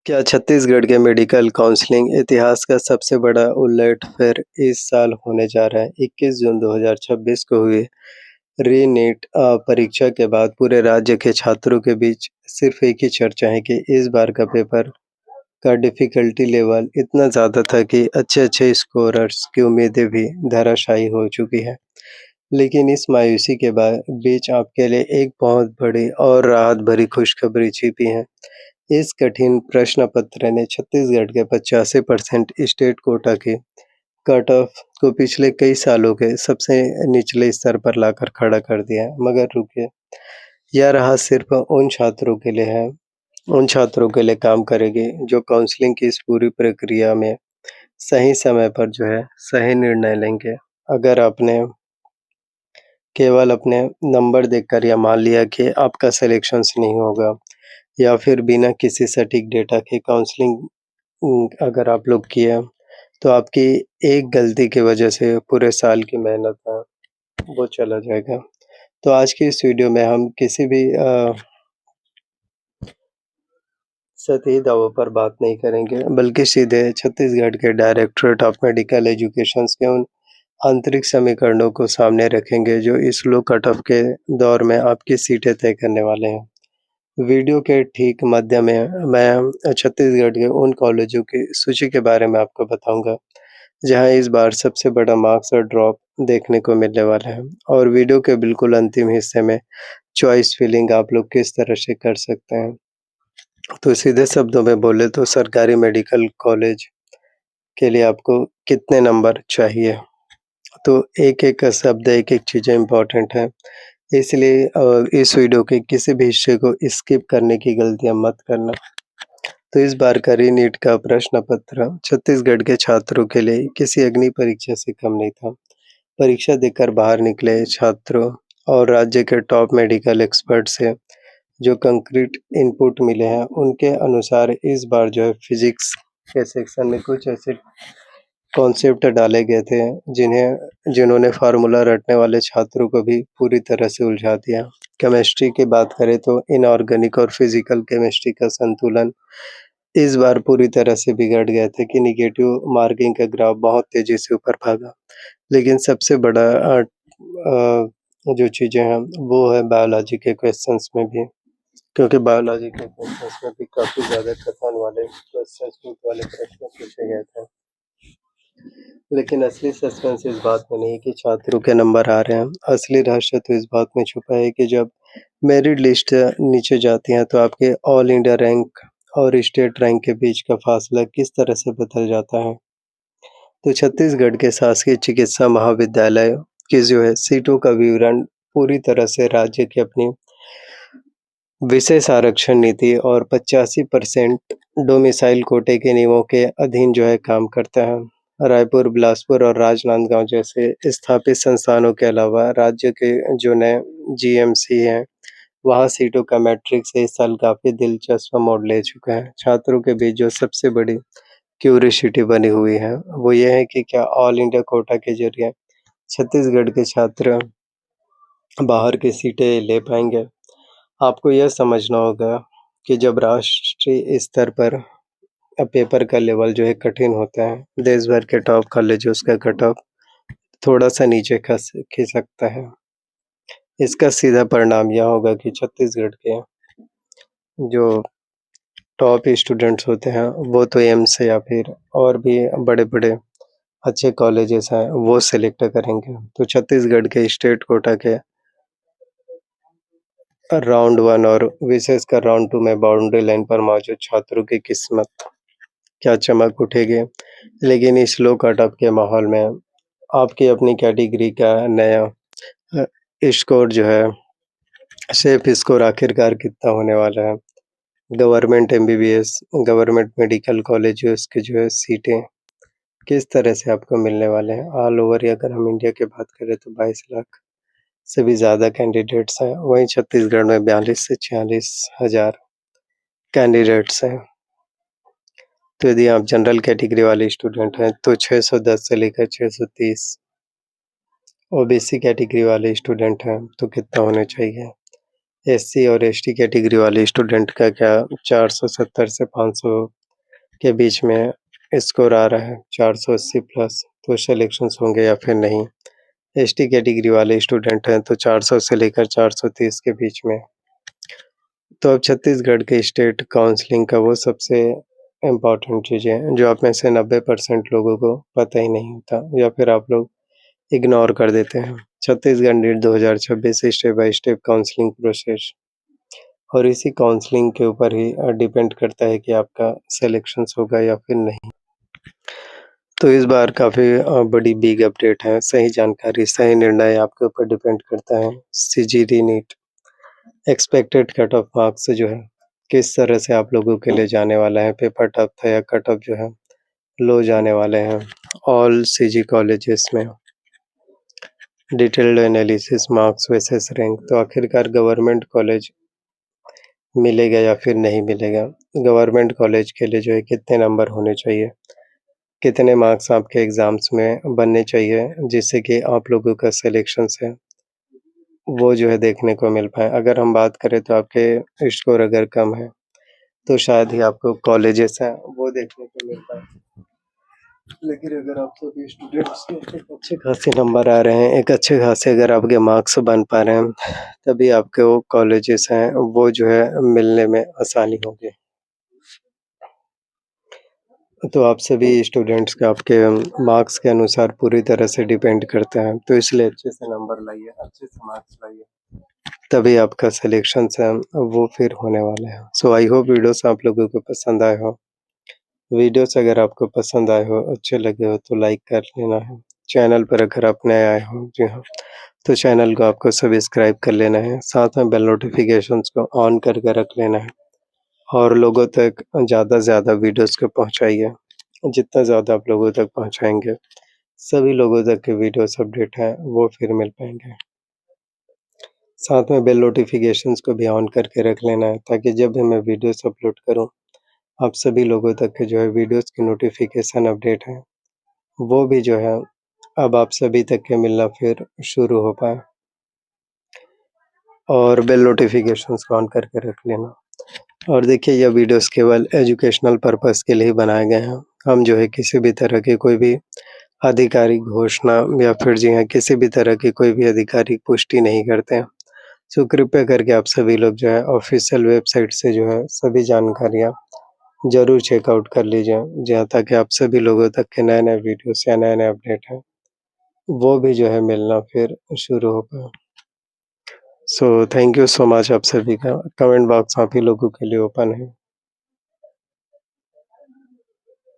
क्या छत्तीसगढ़ के medical counselling इतिहास का सबसे बड़ा उलटफेर इस साल होने जा रहा है? 21 जून 2026 को हुई री-नीट परीक्षा के बाद पूरे राज्य के छात्रों के बीच सिर्फ एक ही चर्चा है कि इस बार का पेपर का डिफ़िकल्टी लेवल इतना ज़्यादा था कि अच्छे-अच्छे स्कोरर्स की उम्मीदें भी धराशायी हो चुकी है। लेकिन इस मायूसी के बीच आपके लिए एक बहुत बड़ी और राहत भरी खुशखबरी छिपी है। इस कठिन प्रश्न पत्र ने छत्तीसगढ़ के 85% स्टेट कोटा के कट ऑफ को पिछले कई सालों के सबसे निचले स्तर पर लाकर खड़ा कर दिया है। मगर रुकिए, यह राहत सिर्फ उन छात्रों के लिए काम करेगी जो काउंसलिंग की इस पूरी प्रक्रिया में सही समय पर सही निर्णय लेंगे। अगर आपने केवल अपने नंबर देखकर यह मान लिया कि आपका सिलेक्शंस नहीं होगा या फिर बिना किसी सटीक डेटा के काउंसलिंग अगर आप लोग किए, तो आपकी एक गलती की वजह से पूरे साल की मेहनत वो चला जाएगा। तो आज की इस वीडियो में हम किसी भी सतही दावों पर बात नहीं करेंगे, बल्कि सीधे छत्तीसगढ़ के डायरेक्टरेट ऑफ मेडिकल एजुकेशंस के उन आंतरिक समीकरणों को सामने रखेंगे, जो इस लो कट ऑफ के दौर में आपकी सीटें तय करने वाले हैं। वीडियो के ठीक मध्य में मैं छत्तीसगढ़ के उन कॉलेजों की सूची के बारे में आपको बताऊंगा, जहां इस बार सबसे बड़ा मार्क्स और ड्रॉप देखने को मिलने वाला है। और वीडियो के बिल्कुल अंतिम हिस्से में चॉइस फिलिंग आप लोग किस तरह से कर सकते हैं। तो सीधे शब्दों में बोले तो सरकारी मेडिकल कॉलेज के लिए आपको कितने नंबर चाहिए? तो एक-एक का शब्द, एक-एक चीज़ें इम्पोर्टेंट है। इसलिए इस वीडियो के किसी भी हिस्से को स्किप करने की गलतियाँ मत करना। तो इस बार का री-नीट का प्रश्न पत्र छत्तीसगढ़ के छात्रों के लिए किसी अग्नि परीक्षा से कम नहीं था। परीक्षा देकर बाहर निकले छात्रों और राज्य के टॉप मेडिकल एक्सपर्ट से जो कंक्रीट इनपुट मिले हैं, उनके अनुसार इस बार फिज़िक्स के सेक्शन में कुछ ऐसे कॉन्सेप्ट डाले गए थे, जिन्होंने फ़ॉर्मूला रटने वाले छात्रों को भी पूरी तरह से उलझा दिया। केमिस्ट्री की बात करें तो इनऑर्गेनिक और फिज़िकल केमिस्ट्री का संतुलन इस बार पूरी तरह से बिगड़ गए थे कि नेगेटिव मार्किंग का ग्राफ बहुत तेज़ी से ऊपर भागा। लेकिन सबसे बड़ा जो चीज़ें हैं, वो है बायोलॉजी के क्वेश्चंस में भी, क्योंकि बायोलॉजी के क्वेश्चंस में भी काफ़ी ज़्यादा कथन वाले क्वेश्चंस वाले प्रश्न पूछे गए थे। लेकिन असली सस्पेंस इस बात में नहीं कि छात्रों के नंबर आ रहे हैं। असली रहस्य तो इस बात में छुपा है कि जब मेरिट लिस्ट नीचे जाती है, तो आपके ऑल इंडिया रैंक और स्टेट रैंक के बीच का फासला किस तरह से बदल जाता है। तो छत्तीसगढ़ के शासकीय चिकित्सा महाविद्यालय की सीटों का विवरण पूरी तरह से राज्य की अपनी विशेष आरक्षण नीति और 85% डोमिसाइल कोटे के नियमों के अधीन काम करता है। रायपुर, बिलासपुर और राजनांदगांव जैसे स्थापित संस्थानों के अलावा राज्य के जो नए जीएमसी हैं, वहाँ सीटों का मैट्रिक्स इस साल काफ़ी दिलचस्प मोड़ ले चुका है। छात्रों के बीच जो सबसे बड़ी क्यूरियोसिटी बनी हुई है, वो ये है कि क्या ऑल इंडिया कोटा के ज़रिए छत्तीसगढ़ के छात्र बाहर की सीटें ले पाएँगे? आपको यह समझना होगा कि जब राष्ट्रीय स्तर पर पेपर का लेवल कठिन होता है, देश भर के टॉप कॉलेजों का कट ऑफ थोड़ा-सा नीचे खिसकता है। इसका सीधा परिणाम यह होगा कि छत्तीसगढ़ के जो टॉप स्टूडेंट्स होते हैं, वो तो एम्स या फिर और भी बड़े-बड़े अच्छे कॉलेजेस हैं, वो सेलेक्ट करेंगे। तो छत्तीसगढ़ के स्टेट कोटा के राउंड 1 और विशेषकर राउंड 2 में बाउंड्री लाइन पर मौजूद छात्रों की किस्मत क्या चमक उठेगी। लेकिन इस लो कट ऑफ के माहौल में आपकी अपनी कैटेगरी का नया स्कोर सेफ स्कोर आखिरकार कितना होने वाला है। Government MBBS, government medical colleges के सीटें किस तरह से आपको मिलने वाले हैं। ऑल ओवर अगर हम इंडिया की बात करें तो 22 लाख से भी ज़्यादा कैंडिडेट्स हैं। वहीं छत्तीसगढ़ में 42 से 46 हज़ार कैंडिडेट्स हैं। तो यदि आप जनरल कैटेगरी वाले स्टूडेंट हैं, तो 610 से लेकर 630। ओबीसी कैटेगरी वाले स्टूडेंट हैं, तो कितना होना चाहिए? एससी और एसटी कैटेगरी वाले स्टूडेंट का क्या 470 से 500 के बीच में स्कोर आ रहा है, 480 प्लस, तो सिलेक्शंस होंगे या फिर नहीं? एसटी कैटेगरी वाले स्टूडेंट हैं तो 400 से लेकर 430 के बीच में। तो अब छत्तीसगढ़ के स्टेट काउंसलिंग का वो सबसे इम्पोर्टेंट चीज़ें हैं, जो आप में से 90% लोगों को पता ही नहीं होता या फिर आप लोग इग्नोर कर देते हैं। Chhattisgarh NEET 2026 step by step counselling process, और इसी काउंसलिंग के ऊपर ही डिपेंड करता है कि आपका सिलेक्शंस होगा या फिर नहीं। तो इस बार काफ़ी बड़ी बिग अपडेट है। सही जानकारी, सही निर्णय आपके ऊपर डिपेंड करता है। CGD NEET expected cut off marks जो है, किस तरह से आप लोगों के लिए जाने वाला है, पेपर टफ था या कट ऑफ जो है लो जाने वाले हैं। ऑल सीजी कॉलेजेस में detailed analysis marks versus rank, तो आखिरकार गवर्नमेंट कॉलेज मिलेगा या फिर नहीं मिलेगा? गवर्नमेंट कॉलेज के लिए जो है कितने नंबर होने चाहिए? कितने मार्क्स आपके एग्ज़ाम्स में बनने चाहिए जिससे कि आप लोगों का सिलेक्शंस है वो जो है देखने को मिल पाए? अगर हम बात करें तो आपके स्कोर अगर कम है तो शायद ही आपको कॉलेजेस हैं वो देखने को मिल पाए। लेकिन अगर आप सभी स्टूडेंट्स के एक अच्छे खासे नंबर आ रहे हैं, एक अच्छे खासे अगर आपके मार्क्स बन पा रहे हैं, तभी आपके वो कॉलेजेस हैं वो जो है मिलने में आसानी होगी। तो आप सभी स्टूडेंट्स का आपके मार्क्स के अनुसार पूरी तरह से डिपेंड करता है, तो इसलिए अच्छे से नंबर लाइए, अच्छे से मार्क्स लाइए, तभी आपका सिलेक्शंस है वो फिर होने वाले हैं। सो आई होप वीडियोस आप लोगों को पसंद आए हो। वीडियोस अगर आपको पसंद आए हो, अच्छे लगे हो तो लाइक कर लेना है। चैनल पर अगर आप नए आए हो, जी हाँ, तो चैनल को आपको सब्सक्राइब कर लेना है। साथ में बेल नोटिफ़िकेशंस को ऑन करके रख लेना है और लोगों तक ज़्यादा से ज़्यादा वीडियोस को पहुँचाइए। जितना ज़्यादा आप लोगों तक पहुँचाएँगे, सभी लोगों तक के वीडियोस अपडेट हैं, वो फिर मिल पाएँगे। साथ में बेल नोटिफ़िकेशंस को भी ऑन करके रख लेना है ताकि जब भी मैं वीडियोस अपलोड करूँ, आप सभी लोगों तक के जो है वीडियोस की नोटिफ़िकेशन अपडेट है, वो भी जो है अब आप सभी तक के मिलना फिर शुरू हो पाए। और बेल नोटिफ़िकेशंस को ऑन करके रख लेना। और देखिए यह वीडियोस केवल एजुकेशनल पर्पज़ के लिए ही बनाए गए हैं। हम जो है किसी भी तरह की कोई भी आधिकारिक घोषणा या फिर जी हाँ, किसी भी तरह की कोई भी आधिकारिक पुष्टि नहीं करते हैं। सो कृपया करके आप सभी लोग जो है ऑफ़िशियल वेबसाइट से जो है सभी जानकारियाँ ज़रूर चेकआउट कर लीजिए, जहाँ ताकि आप सभी लोगों तक के नए-नए वीडियोस या नए-नए अपडेट हैं, वो भी जो है मिलना फिर शुरू हो पाए। So thank you so much आप सभी का। कमेंट बॉक्स आप ही लोगों के लिए ओपन है।